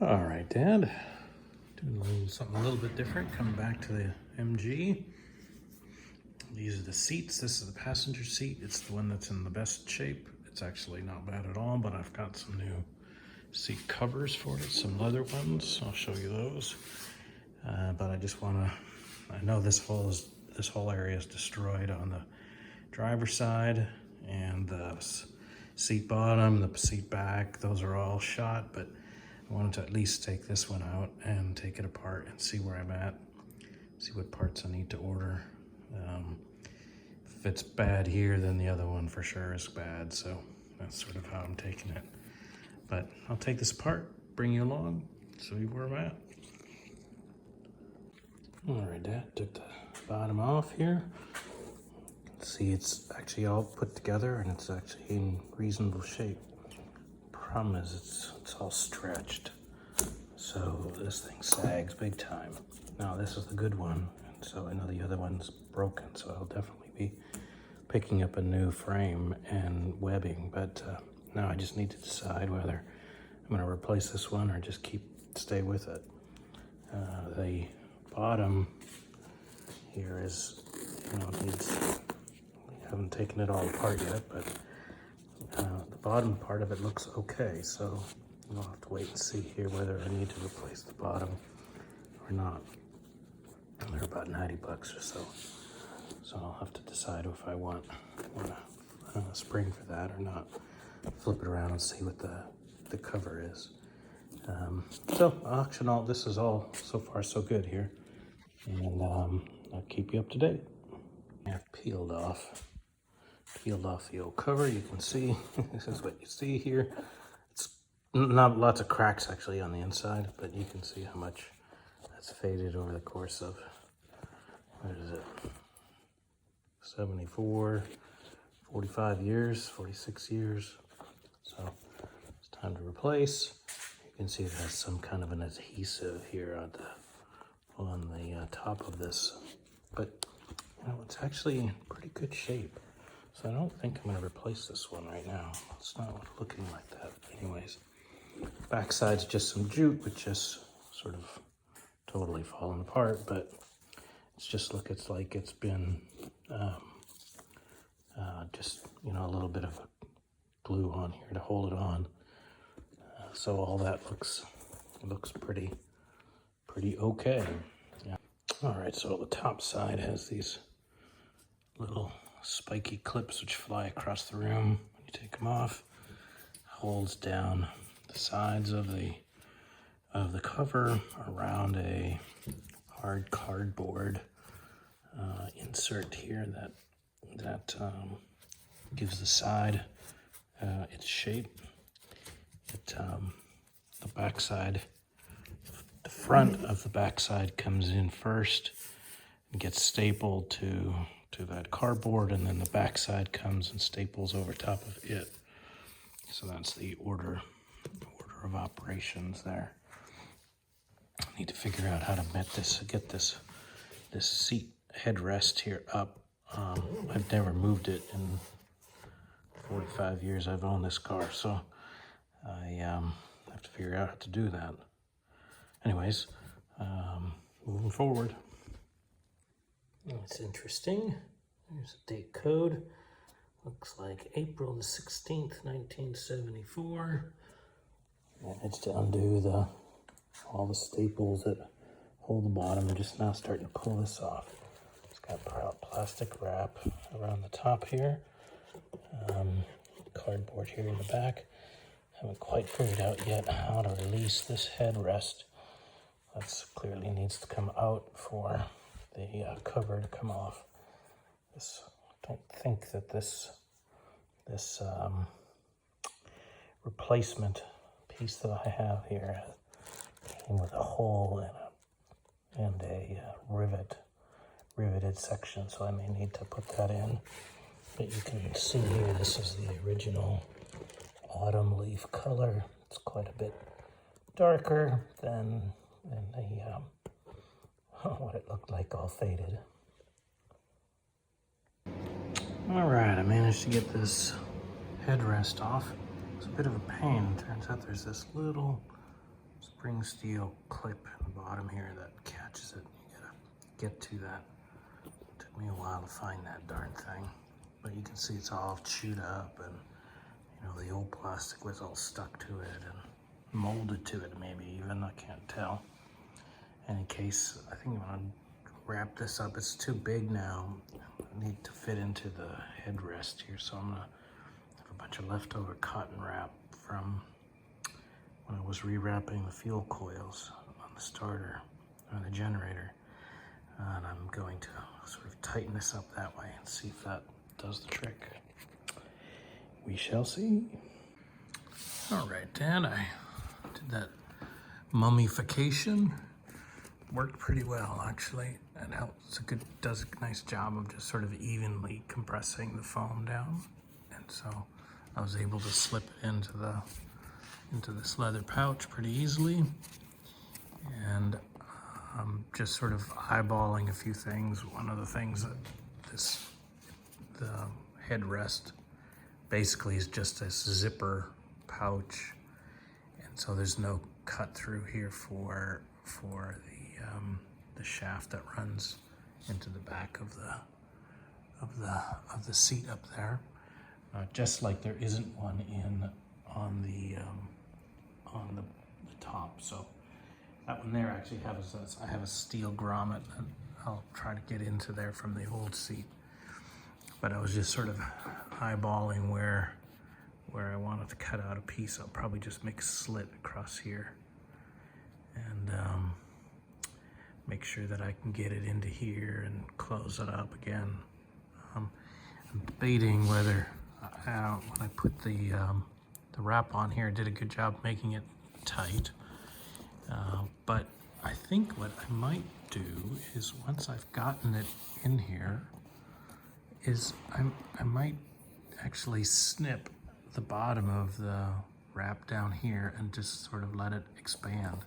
All right, Dad. Doing something a little bit different. Coming back to the MG. These are the seats. This is the passenger seat. It's the one that's in the best shape. It's actually not bad at all, but I've got some new seat covers for it, some leather ones. I'll show you those. But I just want to, I know this whole area is destroyed on the driver's side, and the seat bottom, the seat back, those are all shot, but I wanted to at least take this one out and take it apart and see where I'm at, see what parts I need to order. If it's bad here, then the other one for sure is bad, so that's sort of how I'm taking it. But I'll take this apart, bring you along, show you where I'm at. All right, Dad, took the bottom off here. See, it's actually all put together and it's actually in reasonable shape. Problem is it's all stretched, so this thing sags big time. Now this is the good one, and so I know the other one's broken, so I'll definitely be picking up a new frame and webbing, but now I just need to decide whether I'm going to replace this one or just stay with it. The bottom here is, I haven't taken it all apart yet, but the bottom part of it looks okay, so we'll have to wait and see here whether I need to replace the bottom or not. They're about 90 bucks or so, so I'll have to decide if I want a spring for that or not. Flip it around and see what the cover is. So auction all, this is all so far so good here, and I'll keep you up to date. I've peeled off the old cover. You can see this is what you see here. It's not lots of cracks actually on the inside, but you can see how much that's faded over the course of, what is it, 74, 45 years, 46 years. So it's time to replace. You can see it has some kind of an adhesive here on the top of this, but it's actually in pretty good shape. So I don't think I'm going to replace this one right now. It's not looking like that. Anyways, backside's just some jute, which just sort of totally fallen apart, but it's like it's been just, a little bit of glue on here to hold it on. So all that looks pretty okay. Yeah. All right, so the top side has these little spiky clips which fly across the room when you take them off. Holds down the sides of the cover around a hard cardboard insert here that gives the side its shape. The backside, the front of the backside comes in first and gets stapled to that cardboard, and then the backside comes and staples over top of it. So that's the order of operations there. I need to figure out how to get this seat headrest here up. I've never moved it in 45 years I've owned this car, so I have to figure out how to do that. Anyways, moving forward. It's interesting. There's a date code. Looks like April the 16th, 1974. Managed to undo all the staples that hold the bottom. I'm just now starting to pull this off. It's got plastic wrap around the top here. Cardboard here in the back. Haven't quite figured out yet how to release this headrest. That clearly needs to come out for the cover to come off. I don't think that this replacement piece that I have here came with a hole and a riveted section, so I may need to put that in. But you can see here, this is the original autumn leaf color. It's quite a bit darker than what it looked like all faded. All right, I managed to get this headrest off. It's a bit of a pain. Turns out there's this little spring steel clip in the bottom here that catches it. You gotta get to that. It took me a while to find that darn thing, but you can see it's all chewed up, and you know, the old plastic was all stuck to it and molded to it, maybe even, I can't tell. In any case, I think I'm gonna wrap this up. It's too big now. I need to fit into the headrest here, so I'm gonna have a bunch of leftover cotton wrap from when I was rewrapping the fuel coils on the starter, or the generator. And I'm going to sort of tighten this up that way and see if that does the trick. We shall see. All right, Dan, I did that mummification. Worked pretty well, actually. It helps. Does a nice job of just sort of evenly compressing the foam down, and so I was able to slip it into this leather pouch pretty easily. And I'm just sort of eyeballing a few things. One of the things that the headrest basically is just a zipper pouch, and so there's no cut through here for the shaft that runs into the back of the seat up there, just like there isn't one on the top. So that one there actually I have a steel grommet that I'll try to get into there from the old seat. But I was just sort of eyeballing where I wanted to cut out a piece. I'll probably just make a slit across here and make sure that I can get it into here and close it up again. I'm debating whether when I put the wrap on here, I did a good job making it tight. But I think what I might do is, once I've gotten it in here, is I might actually snip the bottom of the wrap down here and just sort of let it expand.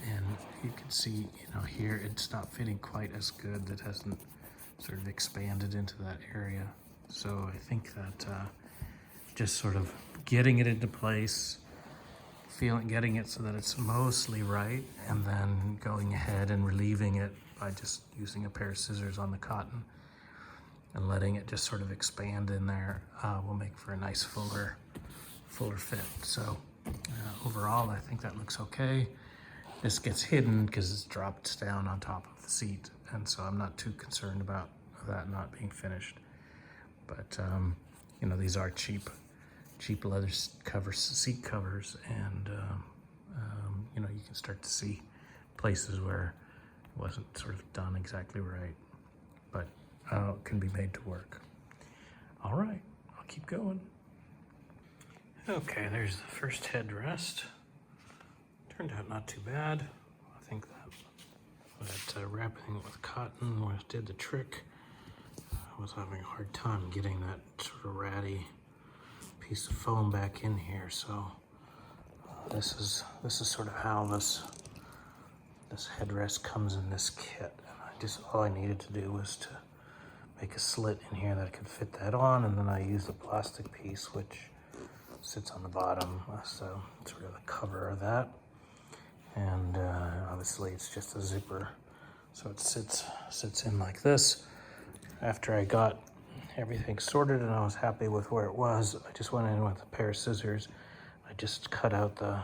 And you can see, you know, here it's not fitting quite as good. It hasn't sort of expanded into that area. So I think that just sort of getting it into place, getting it so that it's mostly right, and then going ahead and relieving it by just using a pair of scissors on the cotton and letting it just sort of expand in there will make for a nice fuller fit. So overall, I think that looks okay. This gets hidden because it's dropped down on top of the seat, and so I'm not too concerned about that not being finished. But you know, these are cheap leather covers, seat covers, and you know, you can start to see places where it wasn't sort of done exactly right, but it can be made to work. All right, I'll keep going. Okay, there's the first headrest. Turned out not too bad. I think that wrapping it with cotton did the trick. I was having a hard time getting that sort of ratty piece of foam back in here, so this is sort of how this headrest comes in this kit. And all I needed to do was to make a slit in here that I could fit that on, and then I used a plastic piece which sits on the bottom, so sort of the cover of that. And obviously it's just a zipper, so it sits in like this. After I got everything sorted and I was happy with where it was, I just went in with a pair of scissors. I just cut out the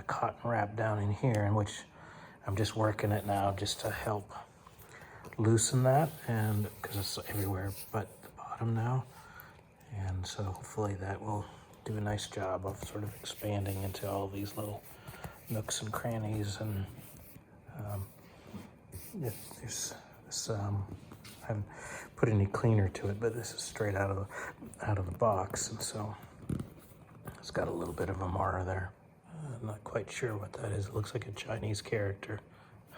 cotton wrap down in here, in which I'm just working it now just to help loosen that, and because it's everywhere but the bottom now. And so hopefully that will do a nice job of sort of expanding into all these little nooks and crannies. And I haven't put any cleaner to it, but this is straight out of the box, and so it's got a little bit of a mar there. I'm not quite sure what that is. It looks like a Chinese character.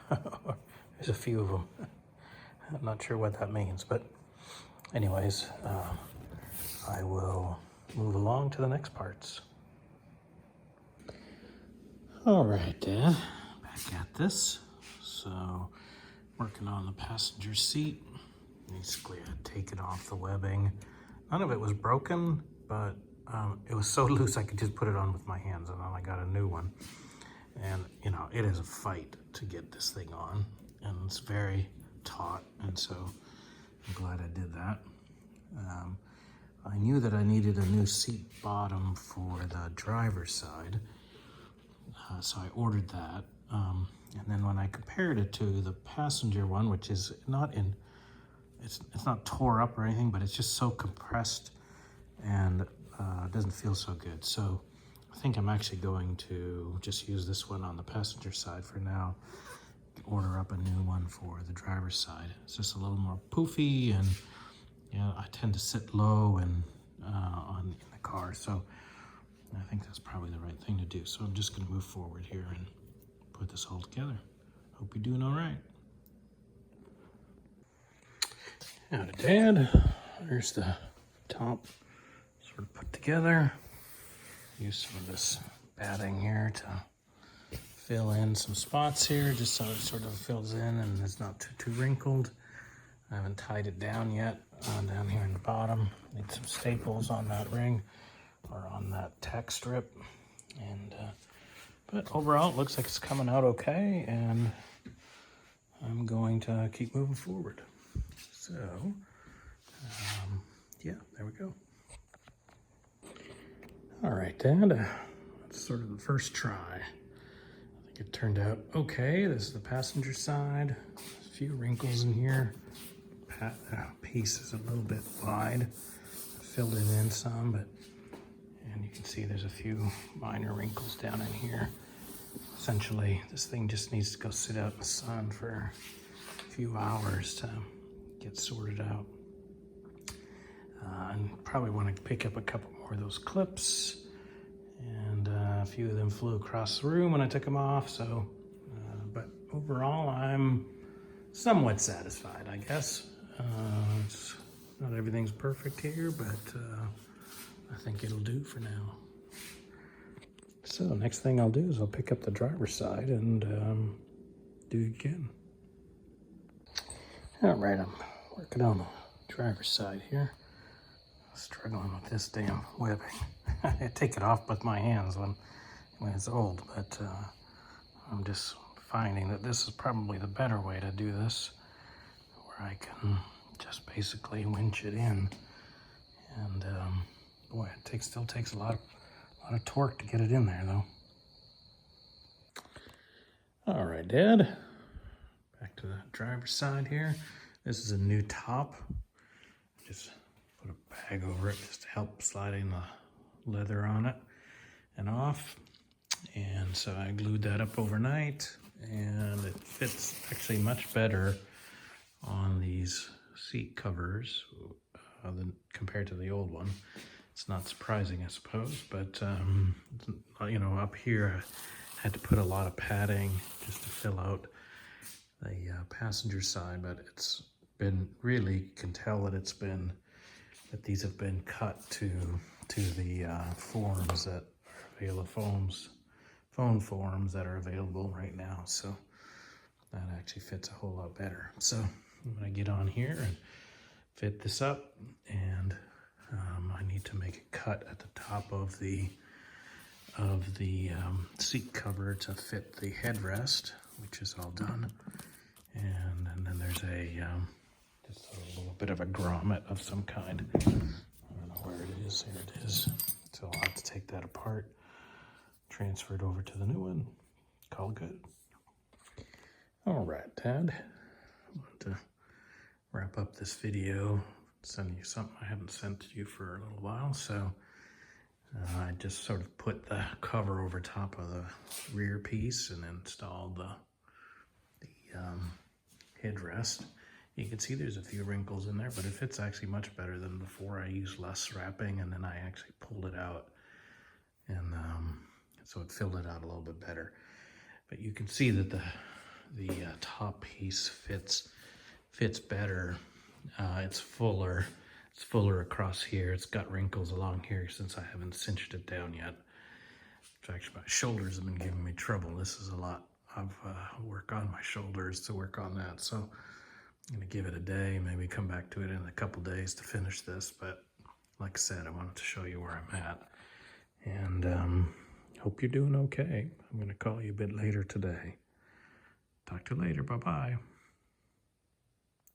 There's a few of them. I'm not sure what that means, but anyways, I will move along to the next parts. All right, back at this. So, working on the passenger seat. Basically, I'd taken off the webbing. None of it was broken, but it was so loose I could just put it on with my hands, and then I got a new one. And, you know, it is a fight to get this thing on, and it's very taut, and so I'm glad I did that. I knew that I needed a new seat bottom for the driver's side, so I ordered that. And then when I compared it to the passenger one, which is not in, it's not tore up or anything, but it's just so compressed and it doesn't feel so good. So I think I'm actually going to just use this one on the passenger side for now, order up a new one for the driver's side. It's just a little more poofy, and yeah, I tend to sit low and in the car, so I think that's probably the right thing to do. So I'm just going to move forward here and put this all together. Hope you're doing all right. Now, Dad, there's the top sort of put together. Use some of this batting here to fill in some spots here, just so it sort of fills in and it's not too wrinkled. I haven't tied it down yet down here in the bottom. Need some staples on that ring or on that tack strip. And but overall, it looks like it's coming out okay, and I'm going to keep moving forward. So, yeah, there we go. All right, Dad, that's sort of the first try. I think it turned out okay. This is the passenger side. There's a few wrinkles in here. Piece is a little bit wide. I filled it in some, but, and you can see there's a few minor wrinkles down in here. Essentially, this thing just needs to go sit out in the sun for a few hours to get sorted out. And probably want to pick up a couple more of those clips, and a few of them flew across the room when I took them off. So, but overall, I'm somewhat satisfied, I guess. Not everything's perfect here, but I think it'll do for now. So next thing I'll do is I'll pick up the driver's side and do it again. All right, I'm working on the driver's side here. Struggling with this damn webbing. I take it off with my hands when it's old, but I'm just finding that this is probably the better way to do this, where I can just basically winch it in. And boy, it still takes a lot of torque to get it in there, though. All right, Dad. Back to the driver's side here. This is a new top. Just put a bag over it just to help sliding the leather on it and off. And so I glued that up overnight, and it fits actually much better on these seat covers than compared to the old one. It's not surprising, I suppose, but you know, up here I had to put a lot of padding just to fill out the passenger side, but it's been really, you can tell that it's been, that these have been cut to the forms that are available, phone forms that are available right now. So that actually fits a whole lot better. So I'm gonna get on here and fit this up, and I need to make a cut at the top of the seat cover to fit the headrest, which is all done. And then there's just a little bit of a grommet of some kind. I don't know where it is. Here it is. So I'll have to take that apart, transfer it over to the new one, call it good. All right, Dad. I want to wrap up this video, send you something I haven't sent to you for a little while. So I just sort of put the cover over top of the rear piece and installed the headrest. You can see there's a few wrinkles in there, but it fits actually much better than before. I used less wrapping, and then I actually pulled it out, and so it filled it out a little bit better. But you can see that the top piece fits better. It's fuller across here. It's got wrinkles along here since I haven't cinched it down yet. Actually, my shoulders have been giving me trouble. This is a lot of work on my shoulders to work on that. So I'm gonna give it a day, maybe come back to it in a couple days to finish this. But like I said, I wanted to show you where I'm at. And hope you're doing okay. I'm going to call you a bit later today. Talk to you later. Bye-bye.